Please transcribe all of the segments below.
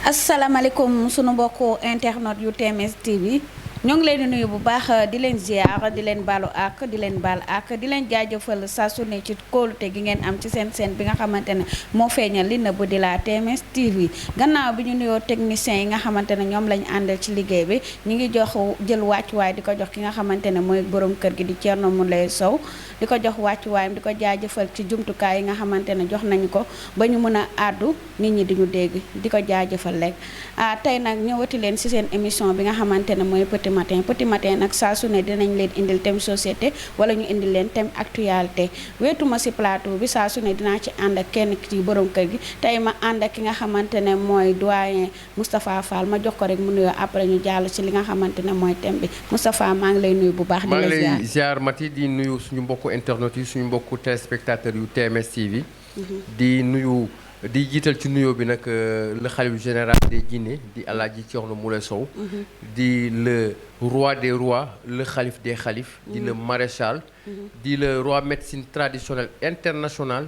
asalaamaaleykum sunu mbokku internet yu TMS TV ñoo ngi leen di nuyu bu baax di leen ziar di leen baalu ak di leen baal ak di leen jaajëfal saa su ne ci kóolute gi ngeen am ci seen bi nga xamante ne moo feeñal li nëbb di la TMS TV gannaaw bi ñu nuyoo techniciens yi nga xamante ne ñoom lañu àndal ci liggéey bi ñu ngi jox jël wàccuwaay di ko jox ki nga xamante ne mooy borom kër gi di Thierno Moulé Sow di ko jox wàccuwaayam di ko jaajëfal ci jumtukaay yi nga xamante ne jox nañu ko ba ñu mën a àddu nit ñi di ñu dégg di ko jaajëfal rek tey nag ñëwati leen ci seen émission bi nga xamante ne mooy petit matin nag saa su ne dinañ leen indil thème société wala ñu indil leen thème actualité weetuma ci plateau bi saa su ne dinaa ci ànd ak kenn ci borom kër gi tey ma ànd ak ki nga xamante ne mooy doyen Moustapha Fall ma jox ko rek mu nuyoo après ñu jàll ci li nga xamante ne mooy thème bi Moustapha maa ngi lay nuyu bu baax. maa ngi lay ziar Mati di nuyu suñu mbokku internet yi suñu mbokku téléspectateurs yu TMS TV. di nuyu. di jiital ci nuyoo bi nag le khalife général des Guinée di Alaaji Thierno Moulé Sow di le roi des rois le khalife des khalifes di le maréchal di le roi médecine traditionnelle international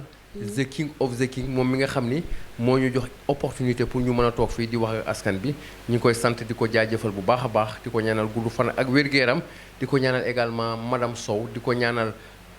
the king of the king moom mi nga xam ni moo ñu jox opportunité pour ñu mën a toog fii di wax ak askan bi ñu ngi koy sant di ko jaajëfal bu baax a baax di ko ñaanal gudd fan ak wér-gu-yaram di ko ñaanal également madame Sow di ko ñaanal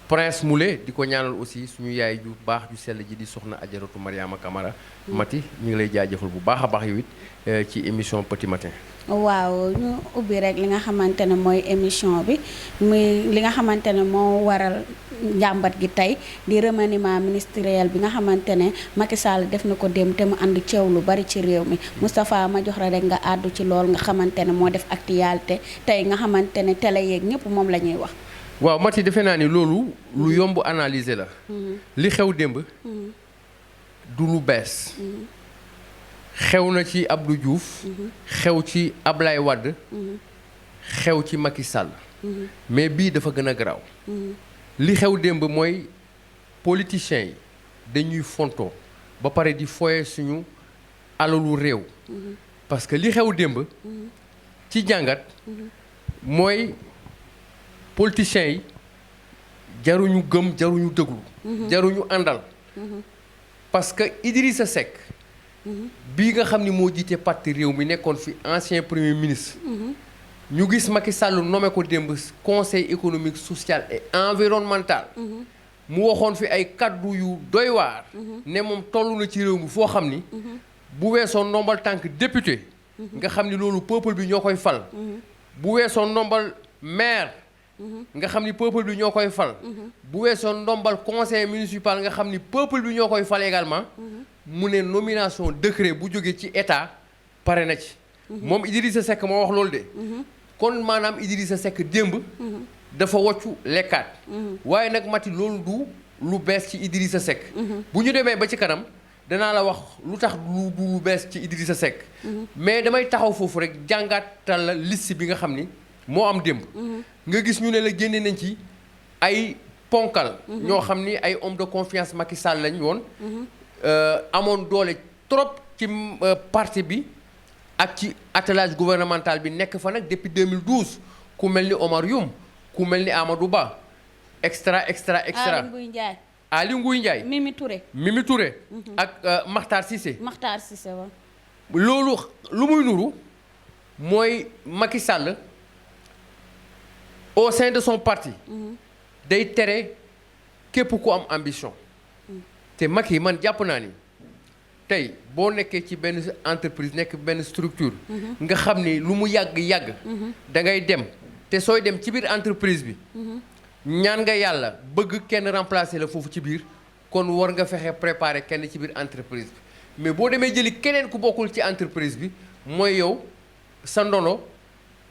Prince Moulé di ko ñaanal aussi suñu yaay ju baax ju sell ji di soxna Ajaratu Mariama Camara Mati ñu ngi lay jaajëfal bu baax a baax yow it ci émission petit matin. waaw ñu ubbi rek li nga xamante ne mooy émission bi muy li nga xamante ne moo waral njàmbat gi tey di remaniement ministériel bi nga xamante ne Macky Sall def na ko dem te mu ànd ceew lu bari ci réew mi Moustapha ma jox la rek nga àddu ci lool nga xamante ne moo def actualité tey nga xamante ne télé yeeg ñëpp moom la ñuy wax. waaw Mati defe naa ni loolu lu yomb analyser la li xew démb du lu bees xew na ci Abdou Diouf xew ci Ablaye Wade xew ci Macky Sall mais bii dafa gën a garaaw li xew démb mooy politiciens yi dañuy fontoo ba pare di foye suñu alalu réew parce que li xew démb ci jàngat mooy politiciens yi jaruñu gëm jaruñu déglu jaruñu àndal parce que Idrissa Seck bii nga xam ni moo jiite parti réew mi nekkoon fi ancien premier ministre ñu gis Macky Sall nommé ko démb conseil économique social et environnemental mu waxoon fi ay kaddu yu doy waar ne moom toll na ci réew mi foo xam ni bu weesoo ndombal tànk député nga xam ni loolu peuple bi ñoo koy fal bu weesoo ndombal maire nga xam ni peuple bi ñoo koy fal bu weesoo ndombal conseil municipal nga xam ni peuple bi ñoo koy fal également mu ne nomination décret bu jógee ci état pare na ci moom Idrissa Seck moo wax loolu de kon maanaam Idrissa Seck démb dafa woccu lekkaat waaye nag Mati loolu du lu bees ci Idrissa Seck bu ñu demee ba ci kanam danaa la wax lu tax du lu bees ci Idrissa Seck mais damay taxaw foofu rek jàngaatal la liste bi nga xam ni moo am démb nga gis ñu ne la génne nañ ci ay ponkal ñoo xam ni ay homme de confiance Macky Sall lañ woon amoon doole trop ci parti bi ak ci attelage gouvernemental bi nekk fa nag depuis 2012 ku mel ni Omar Youm ku mel ni Amadou Ba extra Ali Nguy Ndiaye Mimi Touré ak Makhtar Cissé waaw loolu lu muy nuru mooy Macky Sall au sein de son parti day tere képp ku am ambition te Macky man jàpp naa ni tey boo nekkee ci benn entreprise nekk benn structure nga xam ni lu mu yàgg-yàgg da ngay dem te sooy dem ci biir entreprise bi ñaan nga yàlla bëgg kenn remplacer la foofu ci biir kon war nga fexe préparer kenn ci biir entreprise bi mais boo demee jëli keneen ku bokkul ci entreprise bi mooy yow sa ndono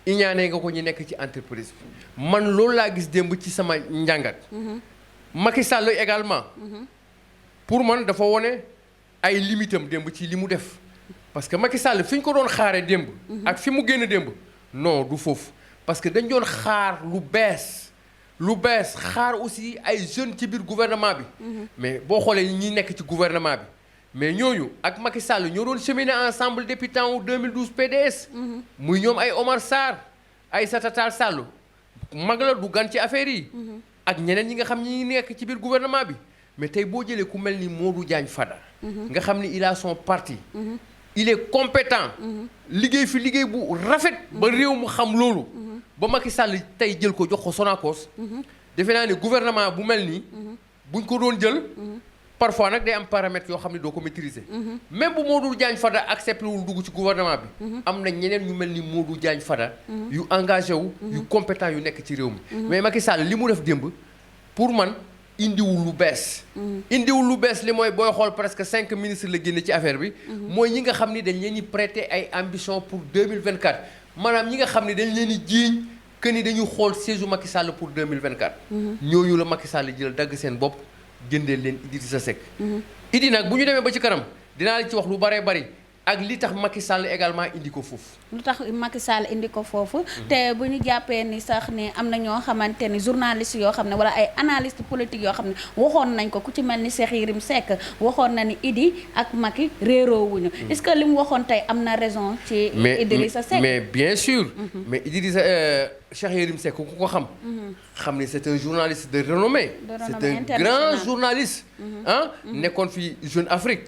iñaanee nga ko ñu nekk ci entreprise bi man loolu laa gis démb ci sama njàngat Macky Sall également pour man dafa wone ay limitam démb ci li mu def parce que Macky Sall fi ñu ko doon xaaree démb ak fi mu génn démb non du foofu parce que dañ doon xaar lu bees xaar aussi ay jeunes ci biir gouvernement bi mais boo xoolee ñi nekk ci gouvernement bi mais ñooñu ak Macky Sall ñoo doon cheminer ensemble depuis temps 2012 PDS muy ñoom ay Omar Sarr ay Aïssata Tall Sall mag la du gan ci affaire yi ak ñeneen ñi nga xam ñi nekk ci biir gouvernement bi mais tey boo jëlee ku mel ni Modou Diagne Fada nga xam ni il a son parti il est compétent. liggéey fi liggéey bu rafet. ba réew mu xam loolu. ba Macky Sall tey jël ko jox ko Sonacos. defe naa ne gouvernement bu mel nii. buñ ko doon jël. parfois nag day am paramètres yoo xam ne doo ko maîtriser. même bu Modou Diagne Fada accepté wul dugg ci gouvernement bi. am na ñeneen ñu mel ni Modou Diagne Fada. yu engagé wu. yu compétent yu nekk ci réew mi. mais Macky Sall li mu def démb pour man indiwul lu bees. indiwul lu bees li mooy booy xool presque 5 ministres la génne ci affaire bi. mooy ñi nga xam ni dañ leen di prêter ay ambition pour 2024 maanaam ñi nga xam ne dañ leen di jiiñ que ni dañu xool siège Macky Sall pour 2024. ñooñu la Macky Sall jël dagg seen bopp. jëndee leen Idrissa Seck. Idi nag bu ñu demee ba ci kanam dinaa la ci wax lu baree bari ak li tax Macky Sall également indi ko foofu. lu tax Macky Sall indi ko foofu. te bu ñu jàppee ni sax ni am na ñoo xamante ni journaliste yoo xam ne wala ay analyste politique yoo xam ne waxoon nañ ko ku ci mel ni Cheikh Yérim Seck waxoon na ni Idi ak Macky réeroo wuñu. est-ce que li mu waxoon tey am na raison. ci Idrissa Seck mais bien sûr. mais Idrissa Cheikh Yérim Seck ku ko xam. xam ni c'est un journaliste de renommée. C'est un grand journaliste. ah nekkoon fi Jeune Afrique.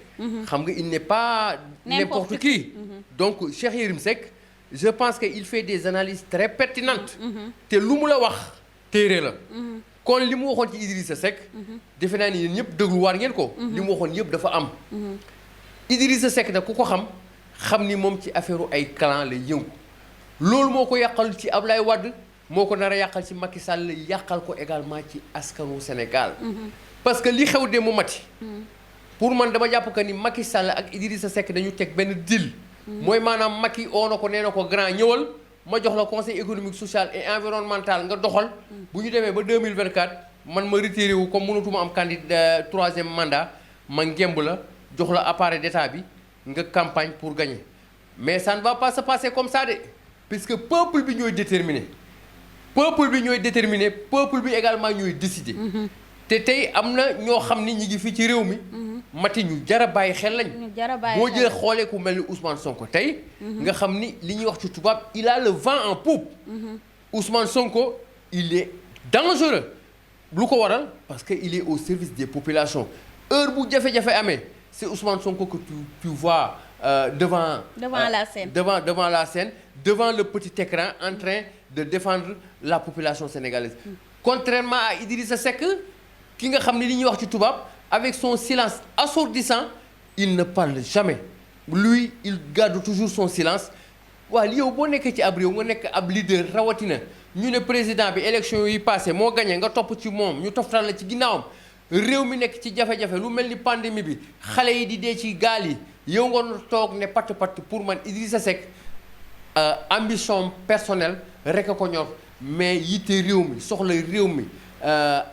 xam nga il n'est pas n'importe qui. donc Cheikh Yérim Seck je pense que il fait des analyses très pertinentes. te lu mu la wax téere la. kon li mu waxoon ci Idrissa Seck. defe naa ni yéen ñëpp dégluwaat ngeen ko. li mu waxoon yëpp dafa am. Idrissa Seck nag ku ko xam ni moom ci affaire ay clan la yëngu. loolu moo ko yàqal ci Ablaye Wade moo ko nar a yàqal ci Macky Sall yàqal ko également ci askanu Sénégal. parce que li xew de mu mati. pour man dama jàpp que ni Macky Sall ak Idrissa Seck dañu teg benn deal. mooy maanaam Macky oo na ko nee na ko grand ñëwal ma jox la conseil économique social et environnemental nga doxal. bu ñu demee ba 2024 man ma retiré wu comme mënatuma am candidat 3e mandat ma ngemb la jox la appareil d'état bi nga campagne pour gagner mais ça ne va pas se passer comme ça de puisque peuple bi ñooy déterminer. peuple bi également ñooy décider. te tey am na ñoo xam ni ñi ngi fii ci réew mi. mati ñu jar a bàyyi xel lañ. boo jëlee xoolee ku mel ni Ousmane Sonko tey. nga xam ni li ñuy wax ci tubaab il a le vent en poupe. Ousmane Sonko il est dangereux. lu ko waral parce que il est au service des populations heure bu jafe-jafe amee c'est Ousmane Sonko que tu vois devant la scène. devant la scène devant le petit écran en train de défendre la population sénégalaise. Contrairement à Idrissa Seck ki nga xam ne li ñuy wax ci tubaab avec son silence assourdissant il ne parle jamais lui il garde toujours son silence. waaw li yow boo nekkee ci ab réew nga nekk ab leader rawatina ñu ne président bi élection yi passé moo gagné nga topp ci moom ñu toftal la ci ginnaawam réew mi nekk ci jafe-jafe lu mel ni pandémie bi xale yi di dee ci gaal yi yow nga toog ne patt pour man Idrissa Seck ambition personnelle rek a ko ñor mais yitte réew mi soxla réew mi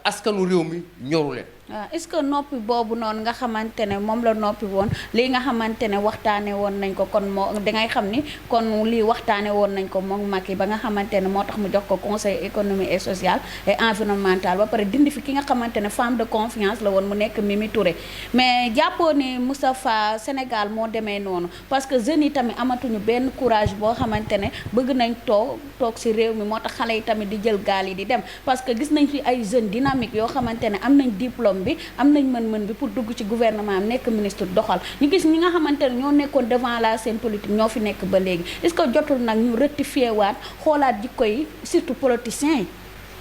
askanu réew mi ñoru leen. waaw est-ce que noppi boobu noonu nga xamante ne moom la noppi woon lii nga xamante ne waxtaane woon nañ ko kon moo dangay xam ni kon lii waxtaane woon nañ ko moom Macky ba nga xamante ne moo tax mu jox ko conseil économique et social et environnemental ba pare dindi fi ki nga xamante ne femme de confiance la woon mu nekk Mimi Touré mais jàppoo ni Moustapha Sénégal moo demee noonu parce que jeunes yi tamit amatuñu benn courage boo xamante ne bëgg nañ toog ci réew mi moo tax xale yi tamit di jël gaal yi di dem parce que gis nañ fi ay jeunes dynamiques yoo xamante ne am nañ diplôme bi am nañ mën-mën bi pour dugg ci gouvernement am nekk ministre doxal ñu gis ñi nga xamante ne ñoo nekkoon devant la scène politique ñoo fi nekk ba léegi est-ce que jotul nag ñu rectifier waat xoolaat jikko yi surtout politiciens yi.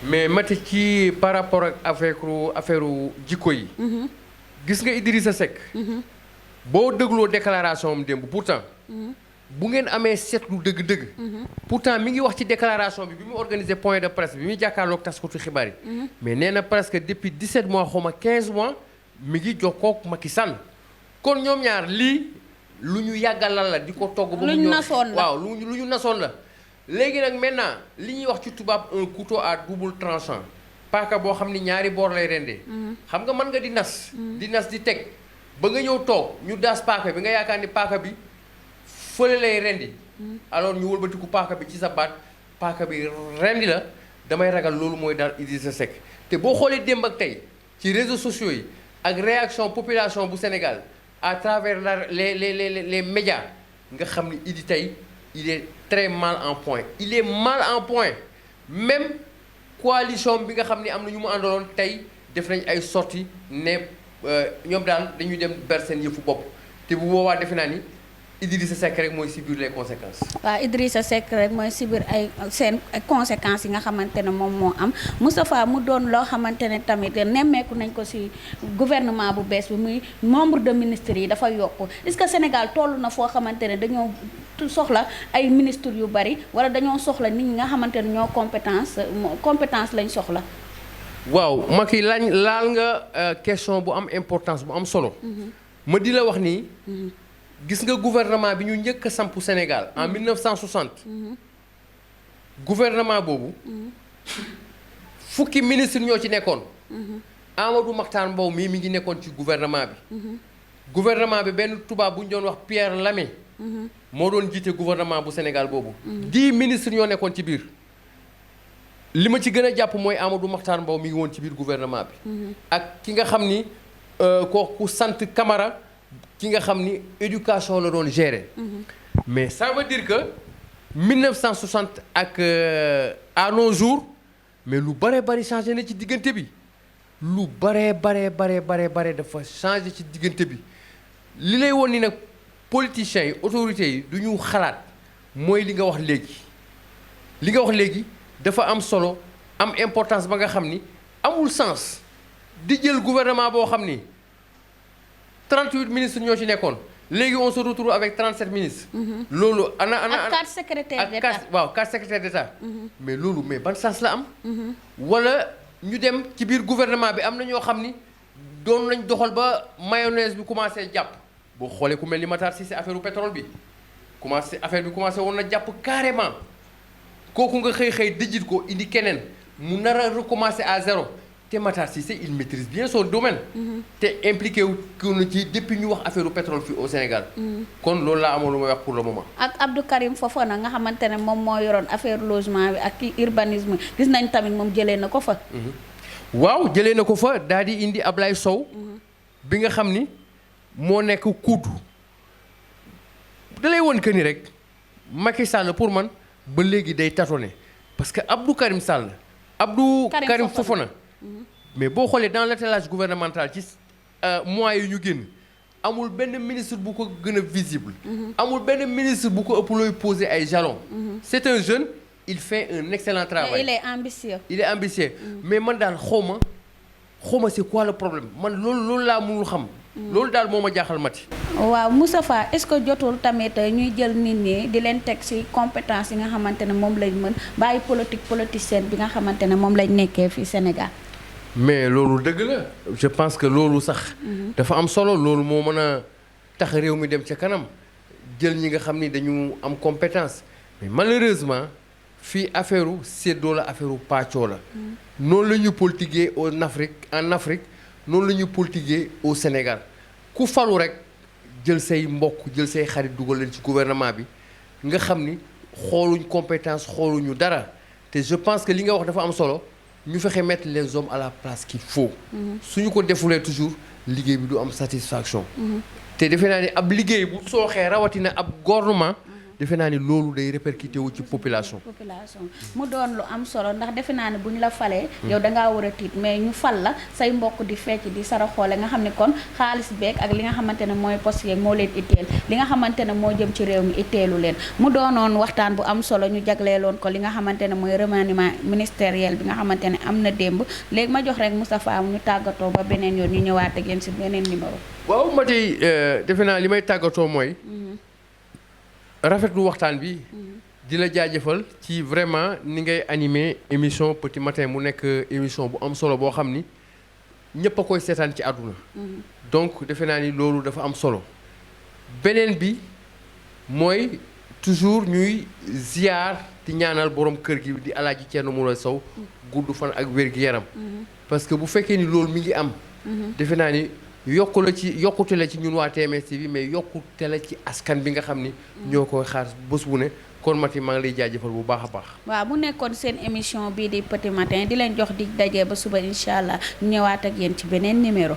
mais mati ci par rapport ak affaire jikko yi. gis nga Idrissa Seck. boo dégloo déclaration am démb pourtant. bu ngeen amee seetlu dëgg-dëgg. pourtant mi ngi wax ci déclaration bi mu organisé point de presse bi muy jàkkaarloog taskatu xibaar yi. mais nee na presque depuis 17 mois xaw ma 15 mois mi ngi jokkoo ak Macky Sall. kon ñoom ñaar lii lu ñu yàggalal la di ko togg. ba mu ñëw waaw lu ñu nasoon la. léegi nag maintenant li ñuy wax ci tubaab un couteau à double tranchant paaka boo xam ni ñaari boor lay rendee. xam nga mën nga di nas. di teg ba nga ñëw toog ñu daas paaka bi nga yaakaar ni paaka bi. fële lay rendi alors ñu wëlbatiku paaka bi ci sa baat paaka bi rendi la damay ragal loolu mooy daal Idrissa Seck te boo xoolee démb ak tey ci réseaux sociaux yi ak réaction population bu Sénégal à travers les médias nga xam ni Idi tey il est très mal en point il est mal en point même coalition bi nga xam ni am na ñu mu àndaloon tey def nañ ay sorties ne ñoom daal dañuy dem ber seen yëfu bopp te bu boobaa defe naa ni Idrissa Seck rek mooy subir les conséquences. waaw Idrissa Seck rek mooy subir ay seen conséquences yi nga xamante ne moom moo am Moustapha mu doon loo xamante ne tamit nemmeeku nañ ko ci gouvernement bu bees bi muy nombre de ministres yi dafa yokku est-ce que Sénégal toll na foo xamante ne dañoo soxla ay ministres yu bari wala dañoo soxla nit ñi nga xamante ne ñoo compétence lañ soxla. waaw Macky laal nga question bu am importance bu am solo. ma di la wax nii. gis nga gouvernement bi ñu njëkk a sampu Sénégal en 1960. gouvernement boobu. fukki ministre ñoo ci nekkoon. Amadou Mahtar Mbow mii mi ngi nekkoon ci gouvernement bi. gouvernement bi benn tubaab bu ñu doon wax Pierre Lamé. moo doon jiite gouvernement bu Sénégal boobu. 10 ministres ñoo nekkoon ci biir. li ma ci gën a jàpp mooy Amadou Mahtar Mbow mi ngi woon ci biir gouvernement bi. ak ki nga xam ni kooku sant Camara. ki nga xam ni éducation la doon gérer. mais ça veut dire que 1960 ak à nos jours mais lu bare bari changé na ci diggante bi lu bare dafa changé ci diggante bi li lay woon ni nag politiciens yi autorités yi du ñu xalaat mooy li nga wax léegi li nga wax léegi dafa am solo am importance ba nga xam ni amul sens di jël gouvernement boo xam ni 38 ministres ñoo ci nekkoon léegi on se retrouve avec 37 ministres. loolu ak 4 secrétaires d'État waaw 4 secrétaires d'État. mais loolu mais ban sens la am. wala ñu dem ci biir gouvernement bi am na ñoo xam ni doon nañ doxal ba mayonnaise bi commencé jàpp boo xoolee ku mel ni Matar Cissé affaire pétrole bi affaire bi commencé woon na jàpp carrément kooku nga xëy dijjit ko indi keneen mu nar a recommencer à zéro. te Matar Cissé il maîtrise bien son domaine. te impliqué wu na ci depuis ñu wax affaire pétrole fii au Sénégal. kon loolu laa amoon lu may wax pour le moment. ak Abdou Karim Fofana nga xamante ne moom moo yoroon affaire logement bi ak urbanisme gis nañ tamit moom jëlee na ko fa. waaw jëlee na ko fa daal di indi Ablaye Sow. bi nga xam ni moo nekk kuutu. da lay woon que ni rek Macky Sall pour man ba léegi day tâtonner parce que Abdou Karim Fofana. mais boo xoolee dans l'attelage gouvernemental ci mois yi ñu génn amul benn ministre bu ko gën a visible. amul benn ministre bu ko ëpp looy poser ay jalons. c'est un jeune il fait un excellent travail. Et il est ambitieux. mais man daal xawma c'est quoi le problème man loolu laa mënul xam. loolu daal moo ma jaaxal Mati. waaw Moustapha est-ce que jotul tamit ñuy jël nit ñi di leen teg ci compétence yi nga xamante ne moom lañ mën bàyyi politicienne bi nga xamante ne moom lañ nekkee fii Sénégal. mais loolu dëgg la je pense que loolu sax. dafa am solo loolu moo mën a tax réew mi dem ca kanam jël ñi nga xam ni dañu am compétence mais malheureusement fii affaire u séddoo la affaire u pàccoo la. noonu la ñu politiquer en Afrique noonu la ñu politiquer au Sénégal ku falu rek jël say mbokk jël say xarit dugal leen ci gouvernement bi nga xam ni xooluñ compétence xooluñu dara te je pense que li nga wax dafa am solo. ñu fexe mettre les hommes à la place qu'il faut. suñu ko defulee toujours liggéey bi du am satisfaction. te defe naa ni ab liggéey bu sooxee rawatina ab gouvernement. defe naa ni loolu day répercuté wu ci population. mu doon lu am solo ndax defe naa ne bu ñu la falee. yow da ngaa war a tiit mais ñu fal la say mbokk di fecc di saraxoole nga xam ne kon xaalis beeg ak li nga xamante ne mooy poste yeeg moo leen itteel li nga xamante ne moo jëm ci réew mi itteelu leen mu doonoon waxtaan bu am solo ñu jagleeloon ko li nga xamante ne mooy remaniement ministériel bi nga xamante ne am na démb léegi ma jox rek Moustapha ñu tàggatoo ba beneen yoon ñu ñëwaat ak yéen si beneen numéro. waaw ma tey defe naa li may tàggatoo mooy. rafetlu waxtaan bi di la jaajëfal ci vraiment ni ngay animer émission Petit Matin mu nekk émission bu am solo boo xam ni ñëpp a koy seetaan ci àdduna donc defe naa ni loolu dafa am solo beneen bi mooy toujours ñuy ziar di ñaanal borom kër gi di Alaaji Thierno Moule Sow gudd fan ak wér-gi-yaram parce que bu fekkee ni loolu mi ngi am defe naa ni yokkute la ci ñun waa TMS TV mais yokkute la ci askan bi nga xam ni ñoo koy xaar bés bu ne kon Mati maa ngi lay jaajëfal bu baax a baax. waaw mu nekkoon seen émission bii di Petit Matin di leen jox di daje ba suba incha allah ñëwaat ak yéen ci beneen numéro.